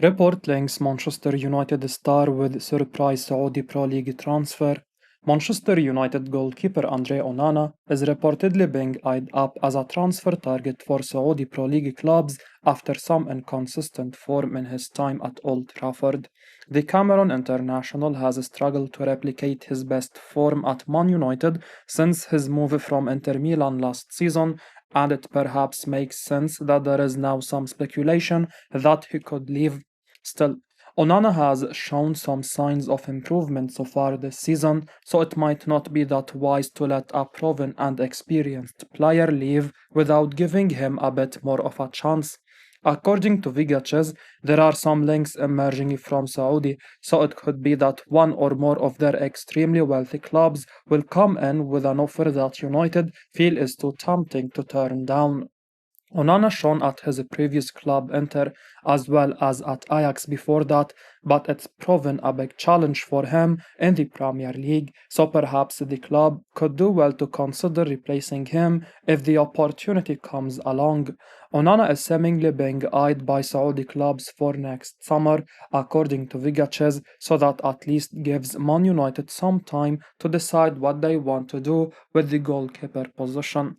Report links Manchester United star with surprise Saudi Pro League transfer. Manchester United goalkeeper Andre Onana is reportedly being eyed up as a transfer target for Saudi Pro League clubs after some inconsistent form in his time at Old Trafford. The Cameroon international has struggled to replicate his best form at Man United since his move from Inter Milan last season, and it perhaps makes sense that there is now some speculation that he could leave. Still, Onana has shown some signs of improvement so far this season, so it might not be that wise to let a proven and experienced player leave without giving him a bit more of a chance. According to Vigaches, there are some links emerging from Saudi, so it could be that one or more of their extremely wealthy clubs will come in with an offer that United feel is too tempting to turn down. Onana shone at his previous club Inter as well as at Ajax before that, but it's proven a big challenge for him in the Premier League, so perhaps the club could do well to consider replacing him if the opportunity comes along. Onana is seemingly being eyed by Saudi clubs for next summer, according to Vigaches, so that at least gives Man United some time to decide what they want to do with the goalkeeper position.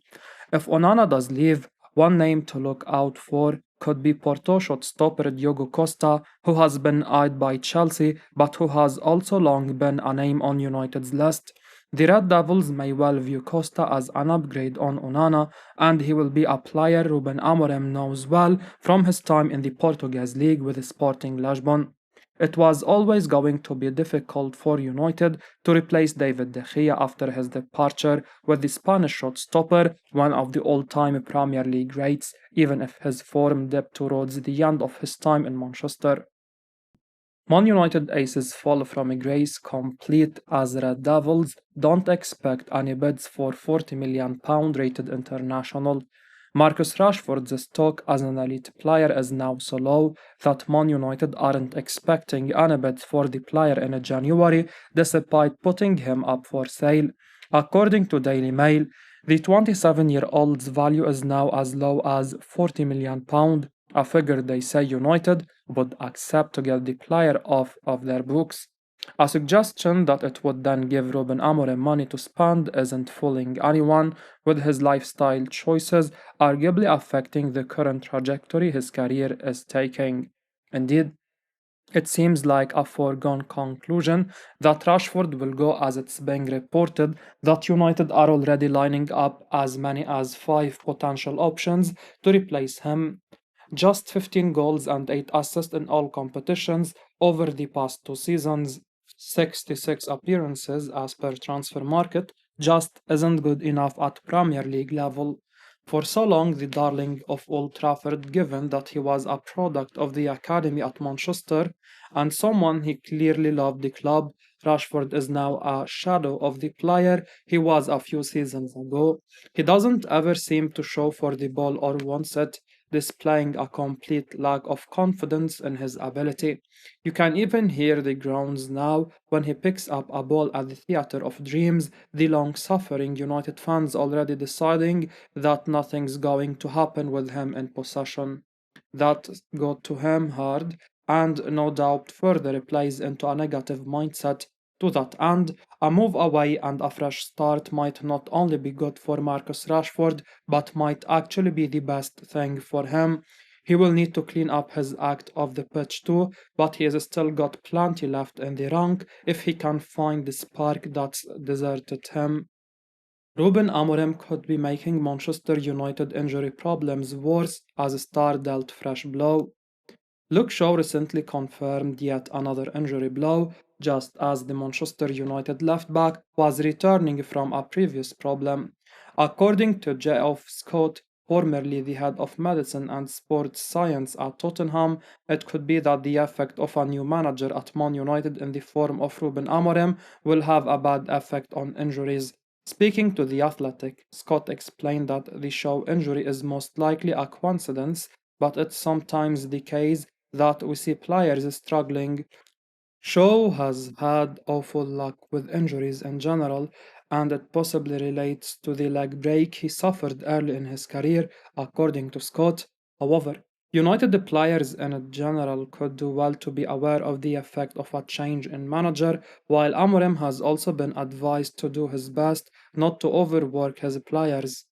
If Onana does leave, one name to look out for could be Porto shot-stopper Diogo Costa, who has been eyed by Chelsea but who has also long been a name on United's list. The Red Devils may well view Costa as an upgrade on Onana, and he will be a player Ruben Amorim knows well from his time in the Portuguese league with Sporting Lisbon. It was always going to be difficult for United to replace David De Gea after his departure with the Spanish shot-stopper, one of the all-time Premier League greats, even if his form dipped towards the end of his time in Manchester. Man United aces fall from grace complete as Red Devils don't expect any bids for £40 million rated international. Marcus Rashford's stock as an elite player is now so low that Man United aren't expecting any bids for the player in January despite putting him up for sale. According to Daily Mail, the 27-year-old's value is now as low as £40 million, a figure they say United would accept to get the player off of their books. A suggestion that it would then give Ruben Amorim money to spend isn't fooling anyone, with his lifestyle choices arguably affecting the current trajectory his career is taking. Indeed, it seems like a foregone conclusion that Rashford will go, as it's being reported that United are already lining up as many as 5 potential options to replace him. Just 15 goals and 8 assists in all competitions over the past 2 seasons, 66 appearances as per transfer market, just isn't good enough at Premier League level. For so long, the darling of Old Trafford, given that he was a product of the academy at Manchester and someone he clearly loved the club, Rashford is now a shadow of the player he was a few seasons ago. He doesn't ever seem to show for the ball or wants it, displaying a complete lack of confidence in his ability. You can even hear the groans now when he picks up a ball at the Theatre of Dreams, the long suffering United fans already deciding that nothing's going to happen with him in possession. That got to him hard, and no doubt further plays into a negative mindset. To that end, a move away and a fresh start might not only be good for Marcus Rashford, but might actually be the best thing for him. He will need to clean up his act off the pitch too, but he has still got plenty left in the rank if he can find the spark that's deserted him. Ruben Amorim could be making Manchester United injury problems worse as Star dealt fresh blow. Luke Shaw recently confirmed yet another injury blow, just as the Manchester United left back was returning from a previous problem. According to Geoff Scott, formerly the head of medicine and sports science at Tottenham, it could be that the effect of a new manager at Man United in the form of Ruben Amorim will have a bad effect on injuries. Speaking to The Athletic, Scott explained that the Shaw injury is most likely a coincidence, but it's sometimes the case that we see players struggling. Shaw has had awful luck with injuries in general, and it possibly relates to the leg break he suffered early in his career, according to Scott. However, United players in general could do well to be aware of the effect of a change in manager, while Amorim has also been advised to do his best not to overwork his players.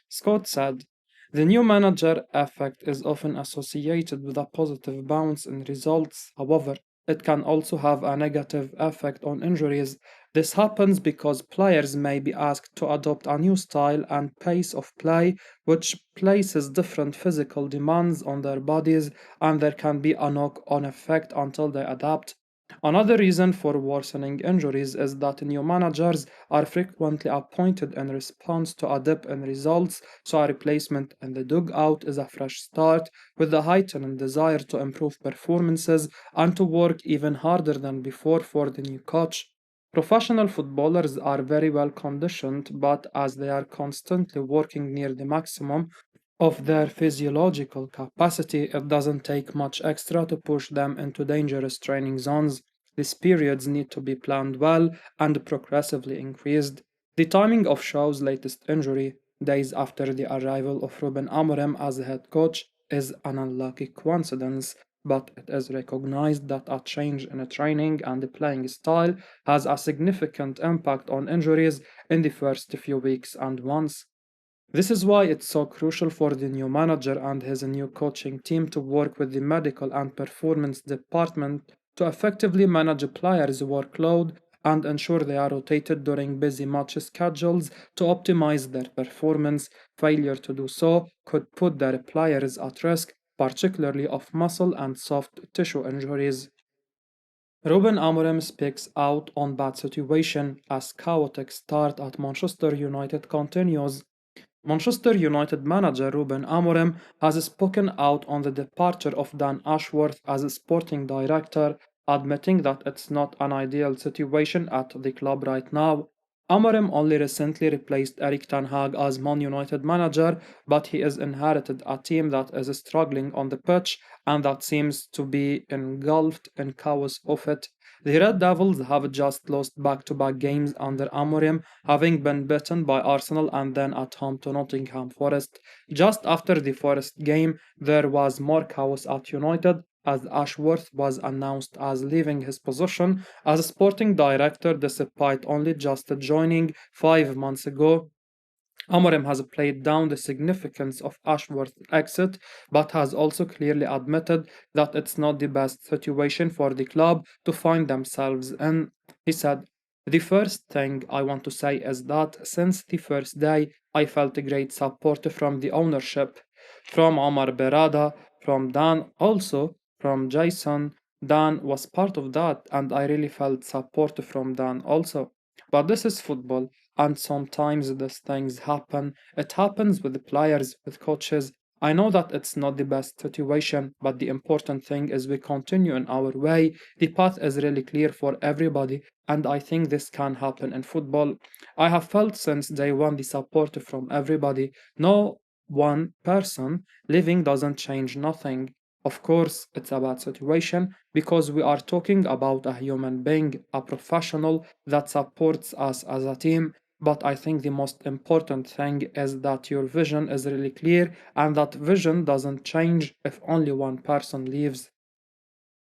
Scott said, the new manager effect is often associated with a positive bounce in results. However, it can also have a negative effect on injuries. This happens because players may be asked to adopt a new style and pace of play, which places different physical demands on their bodies, and there can be a knock on effect until they adapt. Another reason for worsening injuries is that new managers are frequently appointed in response to a dip in results, so a replacement in the dugout is a fresh start with a heightened desire to improve performances and to work even harder than before for the new coach. Professional footballers are very well conditioned, but as they are constantly working near the maximum of their physiological capacity, it doesn't take much extra to push them into dangerous training zones. These periods need to be planned well and progressively increased. The timing of Shaw's latest injury, days after the arrival of Ruben Amorim as head coach, is an unlucky coincidence, but it is recognized that a change in a training and the playing style has a significant impact on injuries in the first few weeks and months. This is why it's so crucial for the new manager and his new coaching team to work with the medical and performance department to effectively manage a players' workload and ensure they are rotated during busy match schedules to optimize their performance. Failure to do so could put their players at risk, particularly of muscle and soft tissue injuries. Ruben Amorim speaks out on bad situation as chaotic start at Manchester United continues. Manchester United manager Ruben Amorim has spoken out on the departure of Dan Ashworth as sporting director, admitting that it's not an ideal situation at the club right now. Amorim only recently replaced Erik ten Hag as Man United manager, but he has inherited a team that is struggling on the pitch and that seems to be engulfed in chaos of it. The Red Devils have just lost back-to-back games under Amorim, having been beaten by Arsenal and then at home to Nottingham Forest. Just after the Forest game, there was more chaos at United as Ashworth was announced as leaving his position as sporting director despite only just joining 5 months ago. Amorim has played down the significance of Ashworth's exit, but has also clearly admitted that it's not the best situation for the club to find themselves in. He said, the first thing I want to say is that since the first day, I felt great support from the ownership, from Omar Berada, from Dan, also from Jason. Dan was part of that, and I really felt support from Dan also. But this is football, and sometimes these things happen. It happens with the players, with coaches. I know that it's not the best situation, but the important thing is we continue in our way. The path is really clear for everybody, and I think this can happen in football. I have felt since day one the support from everybody. No one person living doesn't change nothing. Of course, it's a bad situation because we are talking about a human being, a professional that supports us as a team. But I think the most important thing is that your vision is really clear and that vision doesn't change if only one person leaves.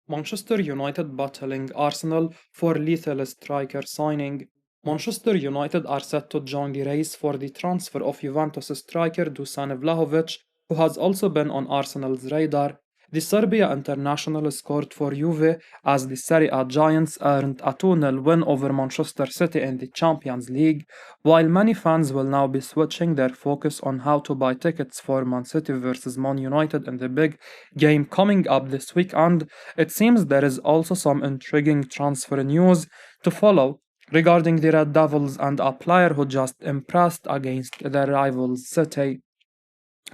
Manchester United battling Arsenal for lethal striker signing. Manchester United are set to join the race for the transfer of Juventus striker Dusan Vlahovic, who has also been on Arsenal's radar. The Serbia international scored for Juve as the Serie A Giants earned a 2-0 win over Manchester City in the Champions League, while many fans will now be switching their focus on how to buy tickets for Man City versus Man United in the big game coming up this weekend. It seems there is also some intriguing transfer news to follow regarding the Red Devils and a player who just impressed against their rivals City.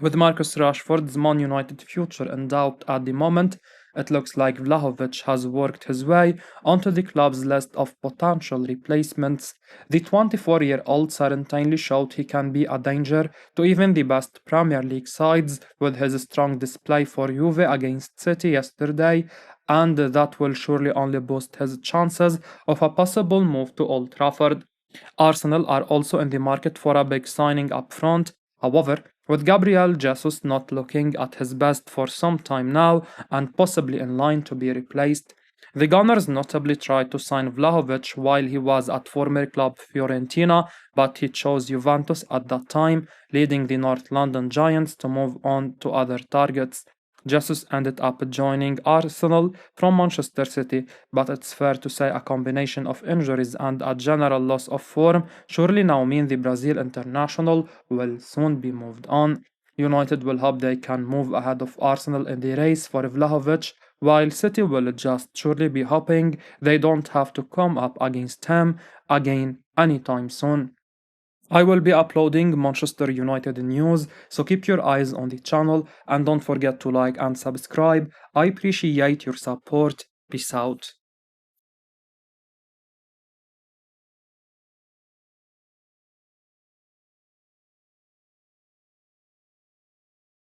With Marcus Rashford's Man United future in doubt at the moment, it looks like Vlahovic has worked his way onto the club's list of potential replacements. The 24-year-old certainly showed he can be a danger to even the best Premier League sides with his strong display for Juve against City yesterday, and that will surely only boost his chances of a possible move to Old Trafford. Arsenal are also in the market for a big signing up front. However, With Gabriel Jesus not looking at his best for some time now and possibly in line to be replaced, the Gunners notably tried to sign Vlahovic while he was at former club Fiorentina, but he chose Juventus at that time, leading the North London Giants to move on to other targets. Jesus ended up joining Arsenal from Manchester City, but it's fair to say a combination of injuries and a general loss of form surely now mean the Brazil international will soon be moved on. United will hope they can move ahead of Arsenal in the race for Vlahovic, while City will just surely be hoping they don't have to come up against him again anytime soon. I will be uploading Manchester United news, so keep your eyes on the channel and don't forget to like and subscribe. I appreciate your support. Peace out.